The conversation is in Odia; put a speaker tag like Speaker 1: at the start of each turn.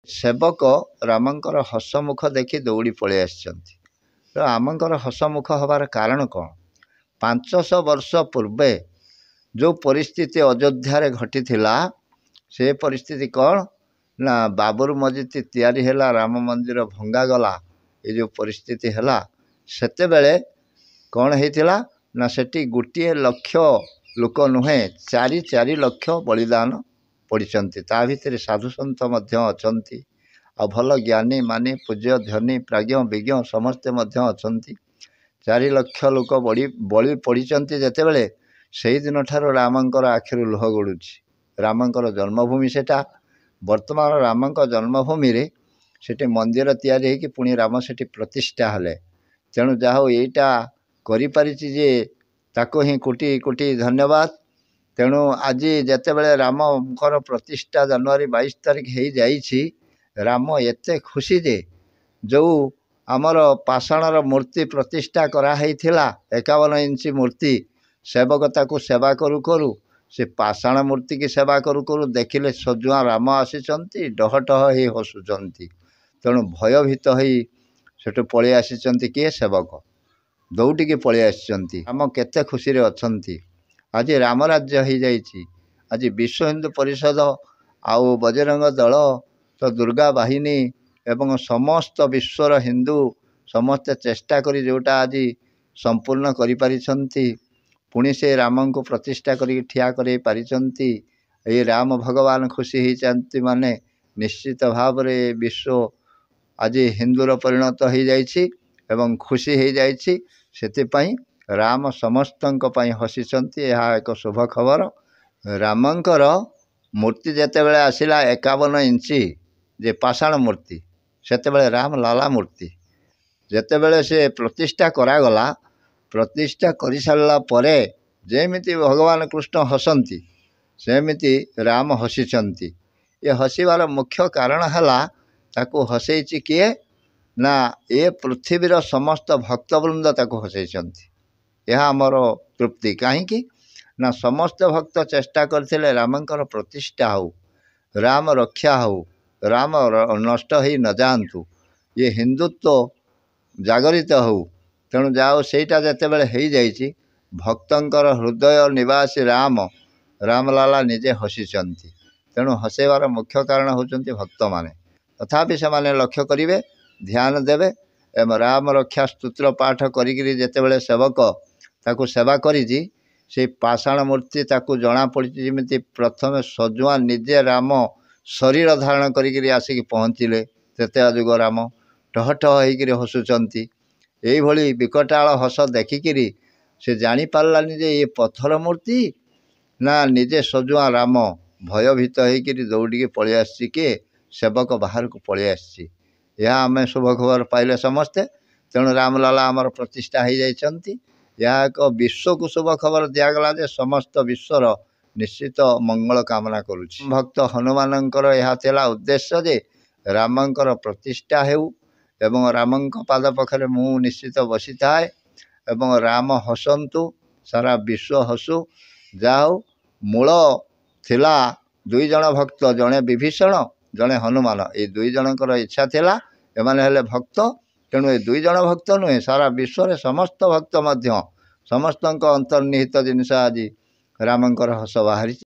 Speaker 1: ସେବକ ରାମଙ୍କର ହସମୁଖ ଦେଖି ଦୌଡ଼ି ପଳେଇ ଆସିଛନ୍ତି। ତ ଆମଙ୍କର ହସମୁଖ ହେବାର କାରଣ କ'ଣ? 500 ବର୍ଷ ପୂର୍ବେ ଯେଉଁ ପରିସ୍ଥିତି ଅଯୋଧ୍ୟାରେ ଘଟିଥିଲା, ସେ ପରିସ୍ଥିତି କ'ଣ ନା ବାବର ମସଜିଦ ତିଆରି ହେଲା, ରାମ ମନ୍ଦିର ଭଙ୍ଗାଗଲା, ଏ ଯେଉଁ ପରିସ୍ଥିତି ହେଲା, ସେତେବେଳେ କ'ଣ ହେଇଥିଲା ନା ସେଠି ଗୋଟିଏ ଲକ୍ଷ ଲୋକ ନୁହେଁ, 4 ଲକ୍ଷ ବଳିଦାନ ପଡ଼ିଛନ୍ତି। ତା ଭିତରେ ସାଧୁସନ୍ଥ ମଧ୍ୟ ଅଛନ୍ତି, ଆଉ ଭଲ ଜ୍ଞାନୀ ମାନି ପୂଜ୍ୟ ଧନୀ ପ୍ରାଜ୍ଞ ବିଜ୍ଞ ସମସ୍ତେ ମଧ୍ୟ ଅଛନ୍ତି। 4 ଲକ୍ଷ ଲୋକ ବଳି ପଡ଼ିଛନ୍ତି ଯେତେବେଳେ, ସେଇଦିନଠାରୁ ରାମଙ୍କର ଆଖିରୁ ଲୁହ ଗଡ଼ୁଛି। ରାମଙ୍କର ଜନ୍ମଭୂମି ସେଟା। ବର୍ତ୍ତମାନ ରାମଙ୍କ ଜନ୍ମଭୂମିରେ ସେଠି ମନ୍ଦିର ତିଆରି ହେଇକି ପୁଣି ରାମ ସେଠି ପ୍ରତିଷ୍ଠା ହେଲେ। ତେଣୁ ଯାହା ହଉ ଏଇଟା କରିପାରିଛି ଯେ ତାକୁ ହିଁ କୋଟି କୋଟି ଧନ୍ୟବାଦ। ତେଣୁ ଆଜି ଯେତେବେଳେ ରାମଙ୍କର ପ୍ରତିଷ୍ଠା ଜାନୁଆରୀ 22 ତାରିଖ ହେଇଯାଇଛି, ରାମ ଏତେ ଖୁସି ଯେ ଯେଉଁ ଆମର ପାଷାଣର ମୂର୍ତ୍ତି ପ୍ରତିଷ୍ଠା କରାହେଇଥିଲା, 51 ଇଞ୍ଚ ମୂର୍ତ୍ତି, ସେବକ ତାକୁ ସେବା କରୁ କରୁ ସେ ପାଷାଣ ମୂର୍ତ୍ତିକି ସେବା କରୁ କରୁ ଦେଖିଲେ ସଜୁଆ ରାମ ଆସିଛନ୍ତି, ଡହଟହ ହେଇ ହସୁଛନ୍ତି। ତେଣୁ ଭୟଭୀତ ହେଇ ସେଠୁ ପଳେଇ ଆସିଛନ୍ତି କିଏ? ସେବକ ଦୌଡ଼ିକି ପଳେଇ ଆସିଛନ୍ତି। ରାମ କେତେ ଖୁସିରେ ଅଛନ୍ତି। ଆଜି ରାମ ରାଜ୍ୟ ହେଇଯାଇଛି। ଆଜି ବିଶ୍ୱ ହିନ୍ଦୁ ପରିଷଦ ଆଉ ବଜରଙ୍ଗ ଦଳ ତ ଦୁର୍ଗା ବାହିନୀ ଏବଂ ସମସ୍ତ ବିଶ୍ୱର ହିନ୍ଦୁ ସମସ୍ତେ ଚେଷ୍ଟା କରି ଯେଉଁଟା ଆଜି ସମ୍ପୂର୍ଣ୍ଣ କରିପାରିଛନ୍ତି, ପୁଣି ସେ ରାମଙ୍କୁ ପ୍ରତିଷ୍ଠା କରିକି ଠିଆ କରାଇ ପାରିଛନ୍ତି। ଏଇ ରାମ ଭଗବାନ ଖୁସି ହେଇଛନ୍ତି ମାନେ ନିଶ୍ଚିତ ଭାବରେ ବିଶ୍ୱ ଆଜି ହିନ୍ଦୁର ପରିଣତ ହେଇଯାଇଛି ଏବଂ ଖୁସି ହେଇଯାଇଛି। ସେଥିପାଇଁ ରାମ ସମସ୍ତଙ୍କ ପାଇଁ ହସିଛନ୍ତି। ଏହା ଏକ ଶୁଭ ଖବର। ରାମଙ୍କର ମୂର୍ତ୍ତି ଯେତେବେଳେ ଆସିଲା 51 ଇଞ୍ଚ ଯେ ପାଷାଣ ମୂର୍ତ୍ତି, ସେତେବେଳେ ରାମ ଲାଲା ମୂର୍ତ୍ତି ଯେତେବେଳେ ସେ ପ୍ରତିଷ୍ଠା କରାଗଲା, ପ୍ରତିଷ୍ଠା କରିସାରିଲା ପରେ ଯେମିତି ଭଗବାନ କୃଷ୍ଣ ହସନ୍ତି, ସେମିତି ରାମ ହସିଛନ୍ତି। ଏ ହସିବାର ମୁଖ୍ୟ କାରଣ ହେଲା, ତାକୁ ହସେଇଛି କିଏ ନା ଏ ପୃଥିବୀର ସମସ୍ତ ଭକ୍ତବୃନ୍ଦ ତାକୁ ହସେଇଛନ୍ତି। ଏହା ଆମର ତୃପ୍ତି। କାହିଁକି ନା ସମସ୍ତ ଭକ୍ତ ଚେଷ୍ଟା କରିଥିଲେ ରାମଙ୍କର ପ୍ରତିଷ୍ଠା ହେଉ, ରାମ ରକ୍ଷା ହେଉ, ରାମ ନଷ୍ଟ ହେଇ ନ ଯାଆନ୍ତୁ, ଇଏ ହିନ୍ଦୁତ୍ୱ ଜାଗରିତ ହେଉ। ତେଣୁ ଯାହା ହଉ ସେଇଟା ଯେତେବେଳେ ହେଇଯାଇଛି, ଭକ୍ତଙ୍କର ହୃଦୟ ନିବାସୀ ରାମ ରାମଲାଲା ନିଜେ ହସିଛନ୍ତି। ତେଣୁ ହସେଇବାର ମୁଖ୍ୟ କାରଣ ହେଉଛନ୍ତି ଭକ୍ତମାନେ। ତଥାପି ସେମାନେ ଲକ୍ଷ୍ୟ କରିବେ, ଧ୍ୟାନ ଦେବେ ଏବଂ ରାମ ରକ୍ଷା ସ୍ତୋତ୍ର ପାଠ କରିକିରି ଯେତେବେଳେ ସେବକ ତାକୁ ସେବା କରିଛି, ସେଇ ପାଷାଣ ମୂର୍ତ୍ତି ତାକୁ ଜଣାପଡ଼ିଛି ଯେମିତି ପ୍ରଥମେ ସଜୁଆ ନିଜେ ରାମ ଶରୀର ଧାରଣ କରିକିରି ଆସିକି ପହଞ୍ଚିଲେ। ତ୍ରେତୟା ଯୁଗ ରାମ ଟହଟହ ହେଇକିରି ହସୁଛନ୍ତି। ଏଇଭଳି ବିକଟାଳ ହସ ଦେଖିକିରି ସେ ଜାଣିପାରିଲାନି ଯେ ଇଏ ପଥର ମୂର୍ତ୍ତି ନା ନିଜେ ସଜୁଆ ରାମ। ଭୟଭୀତ ହେଇକିରି ଦୌଡ଼ିକି ପଳେଇ ଆସିଛି କିଏ? ସେବକ ବାହାରକୁ ପଳେଇ ଆସିଛି। ଏହା ଆମେ ଶୁଭ ଖବର ପାଇଲେ ସମସ୍ତେ। ତେଣୁ ରାମଲାଲା ଆମର ପ୍ରତିଷ୍ଠା ହେଇଯାଇଛନ୍ତି। ଏହା ଏକ ବିଶ୍ୱକୁ ଶୁଭ ଖବର ଦିଆଗଲା ଯେ ସମସ୍ତ ବିଶ୍ୱର ନିଶ୍ଚିତ ମଙ୍ଗଳ କାମନା କରୁଛି। ଭକ୍ତ ହନୁମାନଙ୍କର ଏହା ଥିଲା ଉଦ୍ଦେଶ୍ୟ ଯେ ରାମଙ୍କର ପ୍ରତିଷ୍ଠା ହେଉ ଏବଂ ରାମଙ୍କ ପାଦ ପାଖରେ ମୁଁ ନିଶ୍ଚିତ ବସିଥାଏ ଏବଂ ରାମ ହସନ୍ତୁ, ସାରା ବିଶ୍ୱ ହସୁ। ଯାହା ହଉ ମୂଳ ଥିଲା 2 ଜଣ ଭକ୍ତ, ଜଣେ ବିଭୀଷଣ, ଜଣେ ହନୁମାନ। ଏଇ 2 ଜଣଙ୍କର ଇଚ୍ଛା ଥିଲା, ଏମାନେ ହେଲେ ଭକ୍ତ। ତେଣୁ ଏ 2 ଜଣ ଭକ୍ତ ନୁହେଁ, ସାରା ବିଶ୍ୱରେ ସମସ୍ତ ଭକ୍ତ ମଧ୍ୟ ସମସ୍ତଙ୍କ ଅନ୍ତର୍ନିହିତ ଜିନିଷ ଆଜି ରାମଙ୍କର ହସ ବାହାରିଛି।